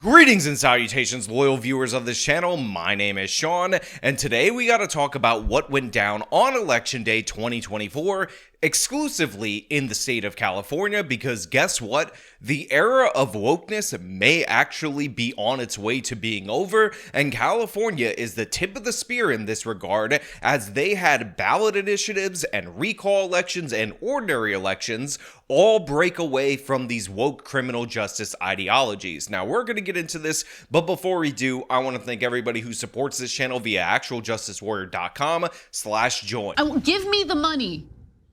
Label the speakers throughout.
Speaker 1: Greetings and salutations, loyal viewers of this channel. My name is Sean, and today we got to talk about what went down on Election Day 2024 exclusively in the state of California, because guess what? The era of wokeness may actually be on its way to being over, and California is the tip of the spear in this regard, as they had ballot initiatives and recall elections and ordinary elections all break away from these woke criminal justice ideologies. Now, we're going to get into this, but before we do, I want to thank everybody who supports this channel via actualjusticewarrior.com/join.
Speaker 2: Give me the money.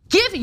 Speaker 2: Give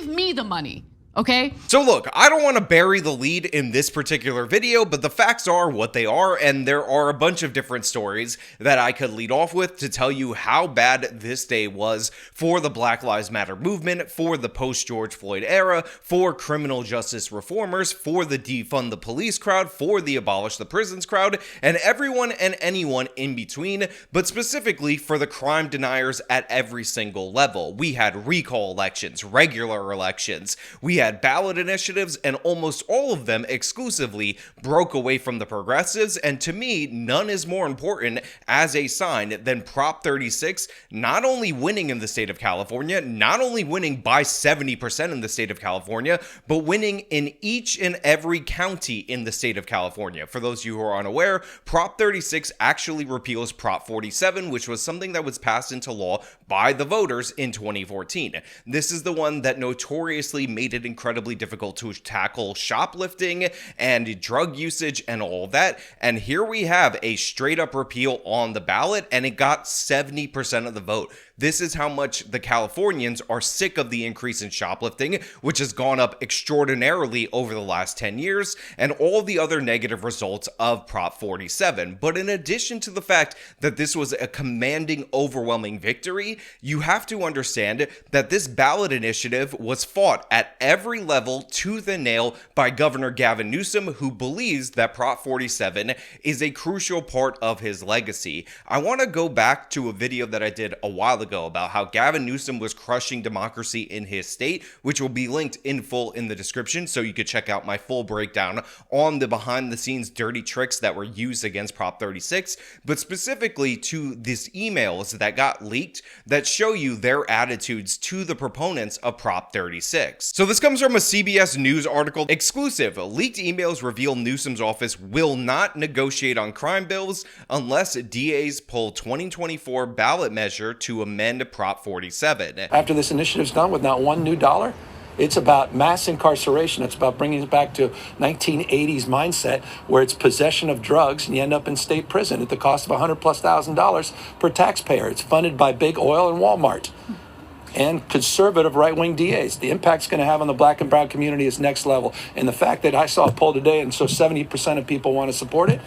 Speaker 2: me the money. Okay?
Speaker 1: So look, I don't want to bury the lead in this particular video, but the facts are what they are, and there are a bunch of different stories that I could lead off with to tell you how bad this day was for the Black Lives Matter movement, for the post-George Floyd era, for criminal justice reformers, for the defund the police crowd, for the abolish the prisons crowd, and everyone and anyone in between, but specifically for the crime deniers at every single level. We had recall elections, regular elections, we had ballot initiatives, and almost all of them exclusively broke away from the progressives, and to me, none is more important as a sign than Prop 36 not only winning in the state of California, not only winning by 70% in the state of California, but winning in each and every county in the state of California. For those of you who are unaware, Prop 36 actually repeals Prop 47, which was something that was passed into law by the voters in 2014. This is the one that notoriously made it incredibly difficult to tackle shoplifting and drug usage and all that. And here we have a straight up repeal on the ballot, and it got 70% of the vote. This is how much the Californians are sick of the increase in shoplifting, which has gone up extraordinarily over the last 10 years, and all the other negative results of Prop 47. But in addition to the fact that this was a commanding, overwhelming victory, you have to understand that this ballot initiative was fought at every level tooth and nail by Governor Gavin Newsom, who believes that Prop 47 is a crucial part of his legacy. I want to go back to a video that I did a while ago about how Gavin Newsom was crushing democracy in his state, which will be linked in full in the description, so you could check out my full breakdown on the behind the scenes dirty tricks that were used against Prop 36, but specifically to these emails that got leaked that show you their attitudes to the proponents of Prop 36. So this comes from a CBS News article. Exclusive: leaked emails reveal Newsom's office will not negotiate on crime bills unless DAs pull 2024 ballot measure to amend Prop 47.
Speaker 3: After this initiative's done with not one new dollar, it's about mass incarceration. It's about bringing it back to 1980s mindset where it's possession of drugs and you end up in state prison at the cost of $100,000+ per taxpayer. It's funded by big oil and Walmart and conservative right-wing DAs. The impact's going to have on the black and brown community is next level. And the fact that I saw a poll today and so 70% of people want to support it,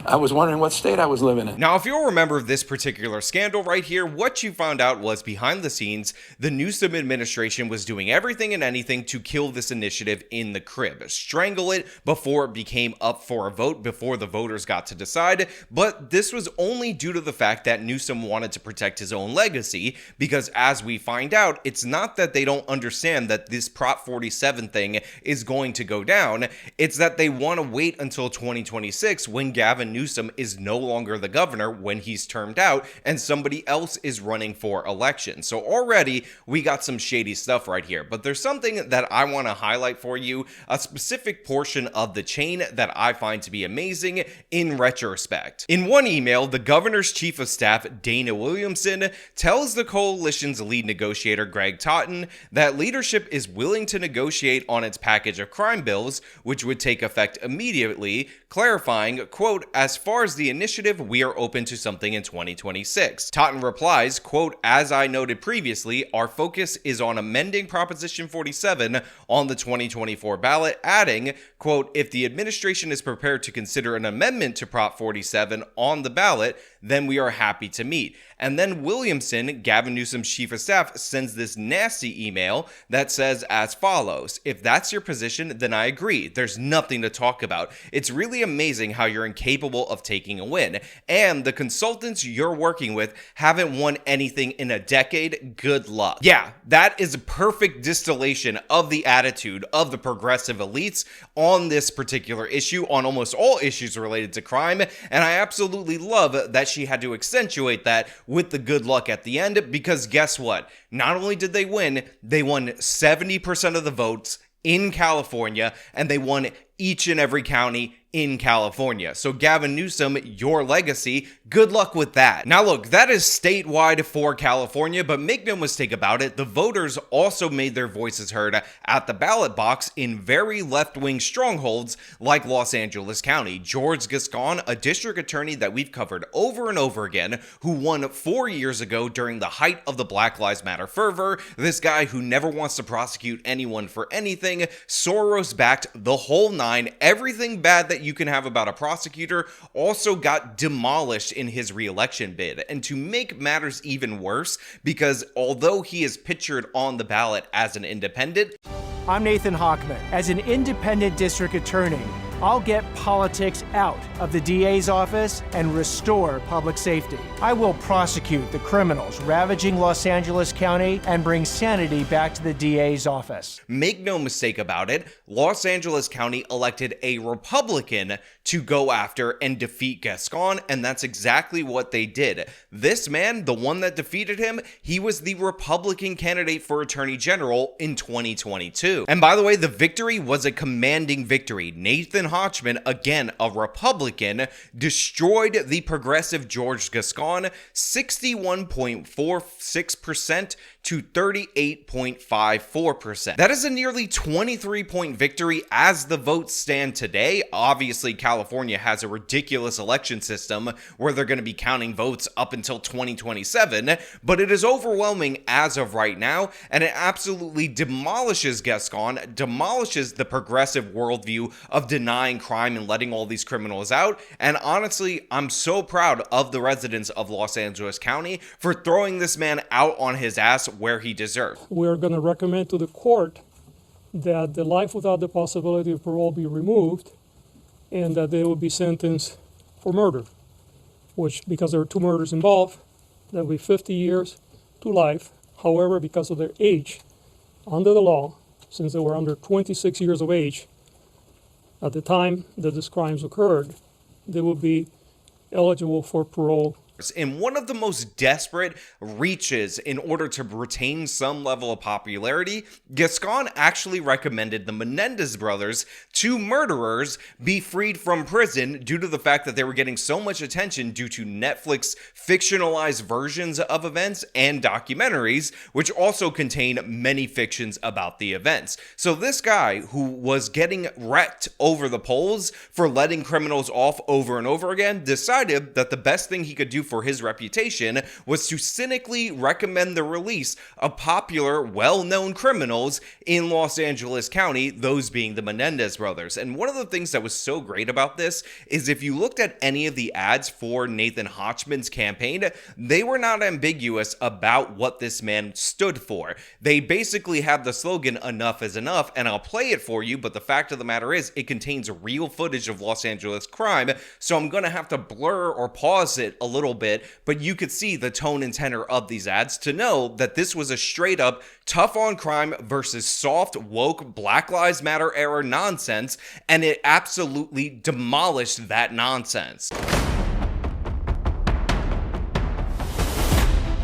Speaker 3: I was wondering what state I was living in.
Speaker 1: Now, if you'll remember this particular scandal right here, what you found out was behind the scenes, the Newsom administration was doing everything and anything to kill this initiative in the crib, strangle it before it became up for a vote, before the voters got to decide. But this was only due to the fact that Newsom wanted to protect his own legacy, because as we find out, it's not that they don't understand that this Prop 47 thing is going to go down. It's that they want to wait until 2026 when Gavin Newsom is no longer the governor, when he's termed out and somebody else is running for election. So already we got some shady stuff right here, but there's something that I want to highlight for you, a specific portion of the chain that I find to be amazing in retrospect. In one email, the governor's chief of staff, Dana Williamson, tells the coalition's lead negotiator, Greg Totten, that leadership is willing to negotiate on its package of crime bills, which would take effect immediately, clarifying, quote, "As far as the initiative, we are open to something in 2026. Totten replies, quote, "As I noted previously, our focus is on amending Proposition 47 on the 2024 ballot," adding, quote, "If the administration is prepared to consider an amendment to Prop 47 on the ballot, then we are happy to meet." And then Williamson, Gavin Newsom's chief of staff, sends this nasty email that says as follows: "If that's your position, then I agree. There's nothing to talk about. It's really amazing how you're incapable capable of taking a win. And the consultants you're working with haven't won anything in a decade. Good luck. Yeah, that is a perfect distillation of the attitude of the progressive elites on this particular issue, on almost all issues related to crime. And I absolutely love that she had to accentuate that with the good luck at the end, because guess what? Not only did they won 70% of the votes in California, and they won each and every county in California. So Gavin Newsom, your legacy, good luck with that. Now look, that is statewide for California, but make no mistake about it, the voters also made their voices heard at the ballot box in very left-wing strongholds like Los Angeles County. George Gascon, a district attorney that we've covered over and over again, who won 4 years ago during the height of the Black Lives Matter fervor, this guy who never wants to prosecute anyone for anything, Soros-backed the whole nine, everything bad that you can have about a prosecutor, also got demolished in his re-election bid. And to make matters even worse, because although he is pictured on the ballot as an independent,
Speaker 4: I'm Nathan Hochman. As an independent district attorney, I'll get politics out of the DA's office and restore public safety. I will prosecute the criminals ravaging Los Angeles County and bring sanity back to the DA's office.
Speaker 1: Make no mistake about it, Los Angeles County elected a Republican to go after and defeat Gascon, and that's exactly what they did. This man, the one that defeated him, he was the Republican candidate for Attorney General in 2022. And by the way, the victory was a commanding victory. Nathan Hochman, again a Republican, destroyed the progressive George Gascon 61.46% to 38.54%. That is a nearly 23-point victory as the votes stand today. Obviously, California has a ridiculous election system where they're going to be counting votes up until 2027, but it is overwhelming as of right now, and it absolutely demolishes Gascon, demolishes the progressive worldview of denying crime and letting all these criminals out. And honestly, I'm so proud of the residents of Los Angeles County for throwing this man out on his ass where he deserved.
Speaker 5: We're going to recommend to the court that the life without the possibility of parole be removed and that they will be sentenced for murder, which, because there are 2 murders involved, that will be 50 years to life. However, because of their age, under the law, since they were under 26 years of age at the time that these crimes occurred, they will be eligible for parole.
Speaker 1: In one of the most desperate reaches in order to retain some level of popularity, Gascon actually recommended the Menendez brothers, 2 murderers, be freed from prison due to the fact that they were getting so much attention due to Netflix fictionalized versions of events and documentaries, which also contain many fictions about the events. So this guy, who was getting wrecked over the polls for letting criminals off over and over again, decided that the best thing he could do for his reputation was to cynically recommend the release of popular, well-known criminals in Los Angeles County, those being the Menendez brothers. And one of the things that was so great about this is if you looked at any of the ads for Nathan Hochman's campaign, they were not ambiguous about what this man stood for. They basically have the slogan, "Enough is enough," and I'll play it for you, but the fact of the matter is it contains real footage of Los Angeles crime, so I'm gonna have to blur or pause it a little bit, but you could see the tone and tenor of these ads to know that this was a straight up tough on crime versus soft, woke, Black Lives Matter era nonsense, and it absolutely demolished that nonsense.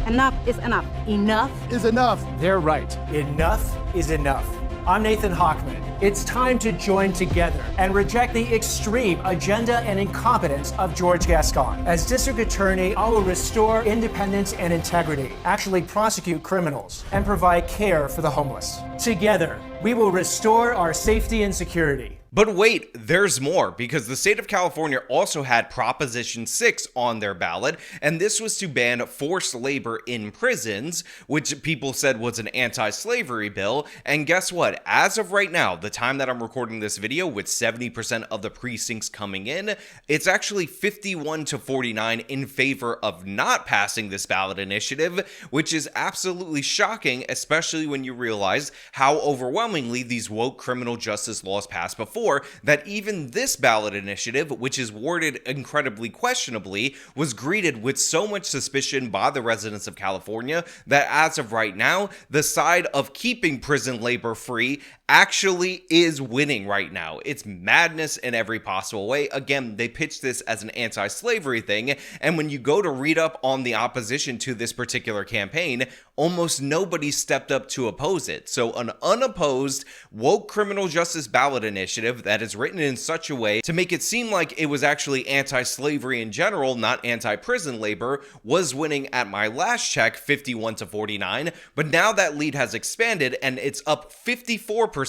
Speaker 6: Enough is enough. Enough
Speaker 4: Is enough. They're right. Enough is enough. I'm Nathan Hochman. It's time to join together and reject the extreme agenda and incompetence of George Gascon. As district attorney, I will restore independence and integrity, actually prosecute criminals, and provide care for the homeless. Together, we will restore our safety and security.
Speaker 1: But wait, there's more, because the state of California also had Proposition 6 on their ballot, and this was to ban forced labor in prisons, which people said was an anti-slavery bill. And guess what? As of right now, the time that I'm recording this video, with 70% of the precincts coming in, it's actually 51-49 in favor of not passing this ballot initiative, which is absolutely shocking, especially when you realize how overwhelmingly these woke criminal justice laws passed before. before that even this ballot initiative, which is worded incredibly questionably, was greeted with so much suspicion by the residents of California that as of right now, the side of keeping prison labor free actually is winning right now. It's madness in every possible way. Again, they pitch this as an anti-slavery thing, and when you go to read up on the opposition to this particular campaign, almost nobody stepped up to oppose it. So an unopposed, woke criminal justice ballot initiative that is written in such a way to make it seem like it was actually anti-slavery in general, not anti-prison labor, was winning at my last check 51-49, but now that lead has expanded and it's up 54%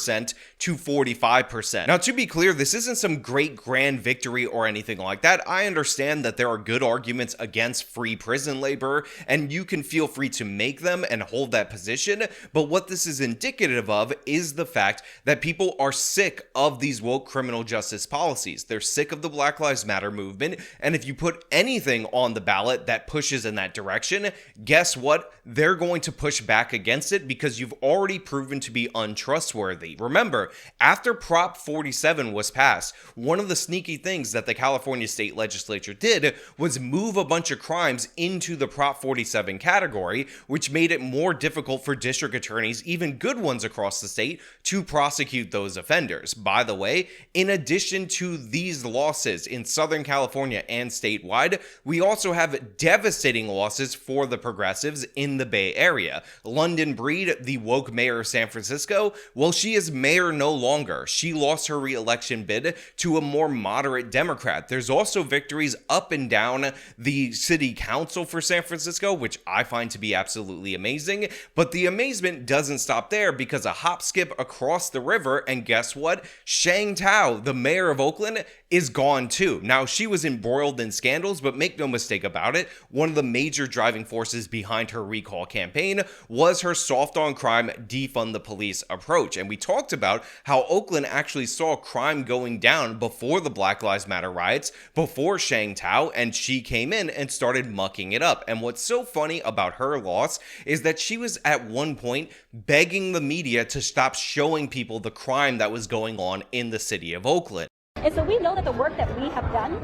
Speaker 1: to 45%. Now, to be clear, this isn't some great grand victory or anything like that. I understand that there are good arguments against free prison labor, and you can feel free to make them and hold that position, but what this is indicative of is the fact that people are sick of these woke criminal justice policies. They're sick of the Black Lives Matter movement, and if you put anything on the ballot that pushes in that direction, guess what? They're going to push back against it because you've already proven to be untrustworthy. Remember, after Prop 47 was passed, one of the sneaky things that the California state legislature did was move a bunch of crimes into the Prop 47 category, which made it more difficult for district attorneys, even good ones across the state, to prosecute those offenders. By the way, in addition to these losses in Southern California and statewide, we also have devastating losses for the progressives in the Bay Area. London Breed, the woke mayor of San Francisco, well, she is mayor no longer. She lost her re-election bid to a more moderate Democrat. There's also victories up and down the city council for San Francisco, which I find to be absolutely amazing. But the amazement doesn't stop there, because a hop skip across the river, and guess what? Shang Tao, the mayor of Oakland, is gone too. Now, she was embroiled in scandals, but make no mistake about it, one of the major driving forces behind her recall campaign was her soft on crime, defund the police approach. And we talked about how Oakland actually saw crime going down before the Black Lives Matter riots, before Shang Tao, and she came in and started mucking it up. And what's so funny about her loss is that she was at one point begging the media to stop showing people the crime that was going on in the city of Oakland.
Speaker 7: And so we know that the work that we have done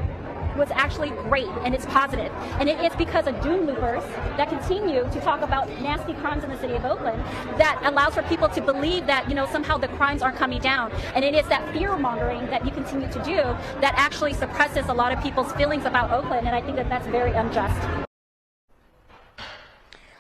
Speaker 7: was actually great, and it's positive. And it is because of doom loopers that continue to talk about nasty crimes in the city of Oakland that allows for people to believe that, somehow the crimes aren't coming down. And it is that fear mongering that you continue to do that actually suppresses a lot of people's feelings about Oakland, and I think that that's very unjust.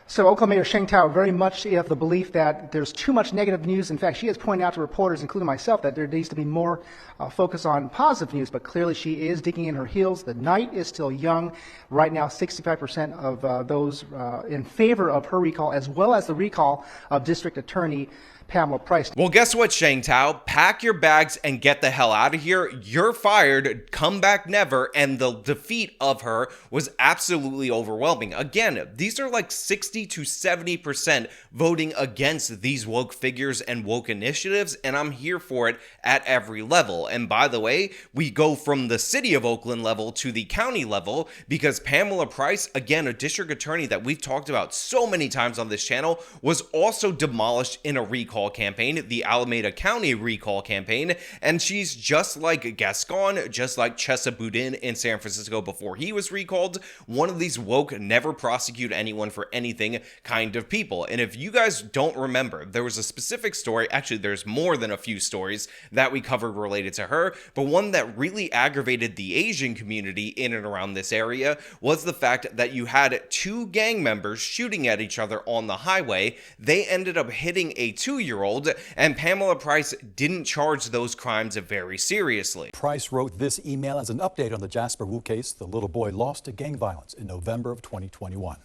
Speaker 8: So Oakland Mayor Shang Tao very much of the belief that there's too much negative news. In fact, she has pointed out to reporters, including myself, that there needs to be more focus on positive news. But clearly she is digging in her heels. The night is still young. Right now, 65% of those in favor of her recall, as well as the recall of District Attorney Pamela Price.
Speaker 1: Well, guess what, Shang Tao? Pack your bags and get the hell out of here. You're fired. Come back never. And the defeat of her was absolutely overwhelming. Again, these are like 60 to 70% voting against these woke figures and woke initiatives, and I'm here for it at every level. And by the way, we go from the city of Oakland level to the county level, because Pamela Price, again, a district attorney that we've talked about so many times on this channel, was also demolished in a recall campaign, the Alameda County recall campaign, and she's just like Gascon, just like Chesa Boudin in San Francisco before he was recalled, one of these woke, never prosecute anyone for anything kind of people. And if you guys don't remember, there was a specific story, actually there's more than a few stories that we covered related to her, but one that really aggravated the Asian community in and around this area was the fact that you had two gang members shooting at each other on the highway. They ended up hitting a 2-year-old, and Pamela Price didn't charge those crimes very seriously.
Speaker 9: Price wrote this email as an update on the Jasper Woo case. The little boy lost to gang violence in November of 2021.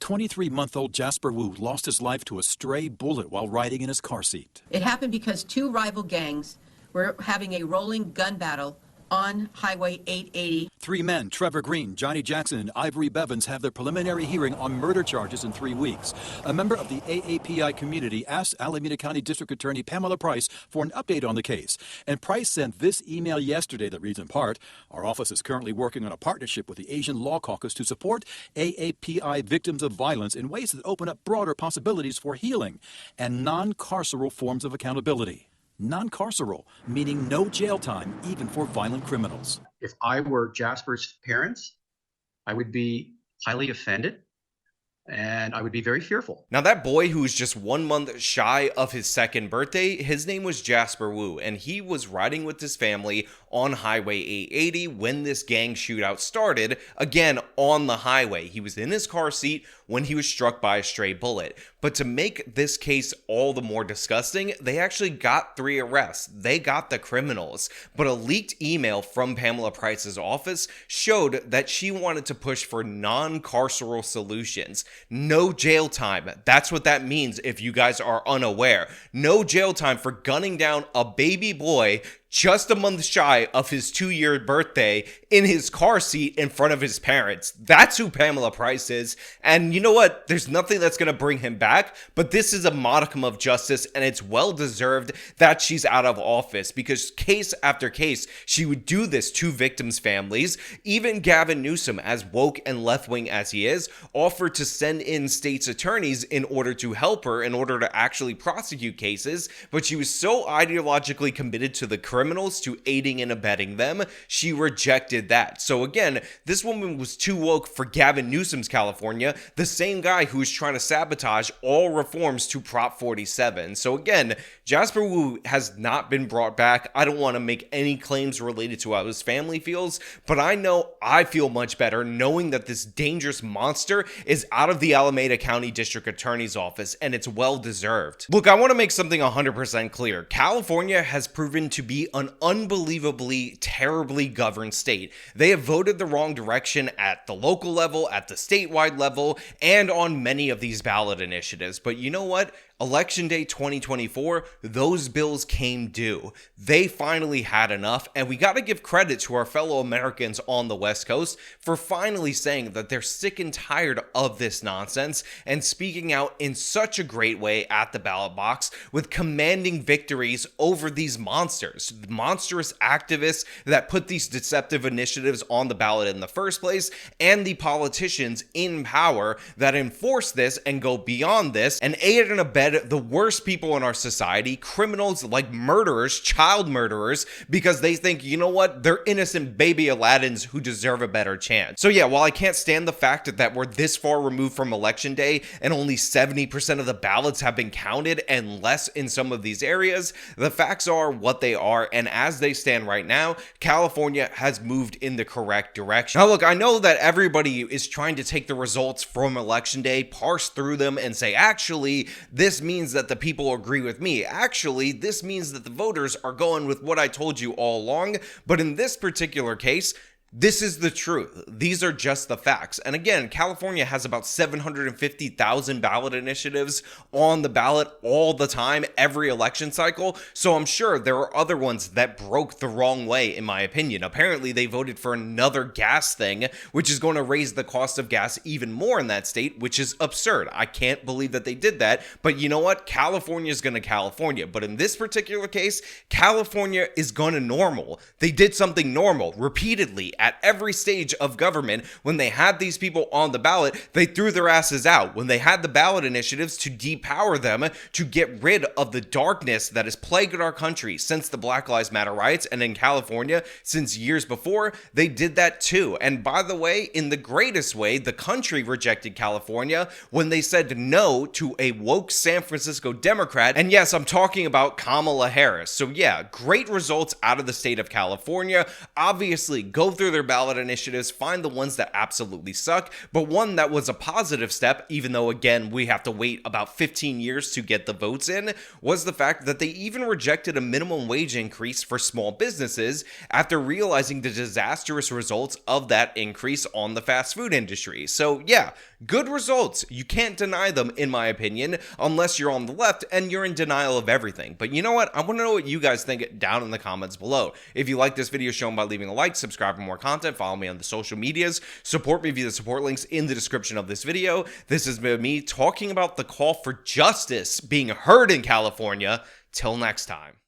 Speaker 9: 23-month-old Jasper Woo lost his life to a stray bullet while riding in his car seat.
Speaker 10: It happened because two rival gangs were having a rolling gun battle on Highway 880.
Speaker 9: 3 men, Trevor Green, Johnny Jackson, and Ivory Bevins, have their preliminary hearing on murder charges in 3 weeks. A member of the AAPI community asked Alameda County District Attorney Pamela Price for an update on the case. And Price sent this email yesterday that reads in part, "Our office is currently working on a partnership with the Asian Law Caucus to support AAPI victims of violence in ways that open up broader possibilities for healing and non-carceral forms of accountability." non-carceral, meaning no jail time, even for violent criminals.
Speaker 11: If I were Jasper's parents, I would be highly offended. And I would be very fearful.
Speaker 1: Now, that boy who was just 1 month shy of his second birthday, his name was Jasper Woo, and he was riding with his family on Highway 880 when this gang shootout started, again, on the highway. He was in his car seat when he was struck by a stray bullet. But to make this case all the more disgusting, they actually got 3 arrests. They got the criminals. But a leaked email from Pamela Price's office showed that she wanted to push for non-carceral solutions. No jail time. That's what that means if you guys are unaware. No jail time for gunning down a baby boy just a month shy of his 2-year birthday in his car seat in front of his parents. That's who Pamela Price is. And you know what? There's nothing that's going to bring him back, but this is a modicum of justice, and it's well deserved that she's out of office, because case after case, she would do this to victims' families. Even Gavin Newsom, as woke and left-wing as he is, offered to send in state's attorneys in order to help her, in order to actually prosecute cases, but she was so ideologically committed to the criminals, to aiding and abetting them, she rejected that. So again, this woman was too woke for Gavin Newsom's California, the same guy who was trying to sabotage all reforms to Prop 47. So again, Jasper Woo has not been brought back. I don't want to make any claims related to how his family feels, but I know I feel much better knowing that this dangerous monster is out of the Alameda County District Attorney's Office, and it's well deserved. Look, I want to make something 100% clear. California has proven to be an unbelievably, terribly governed state. They have voted the wrong direction at the local level, at the statewide level, and on many of these ballot initiatives. But you know what? Election Day 2024, those bills came due. They finally had enough, and we got to give credit to our fellow Americans on the West Coast for finally saying that they're sick and tired of this nonsense and speaking out in such a great way at the ballot box with commanding victories over these monsters, monstrous activists that put these deceptive initiatives on the ballot in the first place, and the politicians in power that enforce this and go beyond this and aid and abet the worst people in our society, criminals like murderers, child murderers, because they think, you know what, they're innocent baby Aladdins who deserve a better chance. So yeah, while I can't stand the fact that we're this far removed from election day and only 70% of the ballots have been counted and less in some of these areas, the facts are what they are, and as they stand right now, California has moved in the correct direction. Now look, I know that everybody is trying to take the results from election day, parse through them, and say, actually, this means that the people agree with me. Actually, this means that the voters are going with what I told you all along. But in this particular case, this is the truth. These are just the facts. And again, California has about 750,000 ballot initiatives on the ballot all the time, every election cycle. So I'm sure there are other ones that broke the wrong way, in my opinion. Apparently, they voted for another gas thing, which is going to raise the cost of gas even more in that state, which is absurd. I can't believe that they did that. But you know what? California is going to California. But in this particular case, California is going to normal. They did something normal repeatedly at every stage of government. When they had these people on the ballot, they threw their asses out. When they had the ballot initiatives to depower them, to get rid of the darkness that has plagued our country since the Black Lives Matter riots, and in California since years before, they did that too. And by the way, in the greatest way, the country rejected California when they said no to a woke San Francisco Democrat. And yes, I'm talking about Kamala Harris. So yeah, great results out of the state of California. Obviously, go through their ballot initiatives, find the ones that absolutely suck, but one that was a positive step, even though again we have to wait about 15 years to get the votes in, was the fact that they even rejected a minimum wage increase for small businesses after realizing the disastrous results of that increase on the fast food industry. So yeah, good results. You can't deny them, in my opinion, unless you're on the left and you're in denial of everything. But you know what? I want to know what you guys think down in the comments below. If you like this video, show them by leaving a like, subscribe for more content, follow me on the social medias, support me via the support links in the description of this video. This has been me talking about the call for justice being heard in California. Till next time.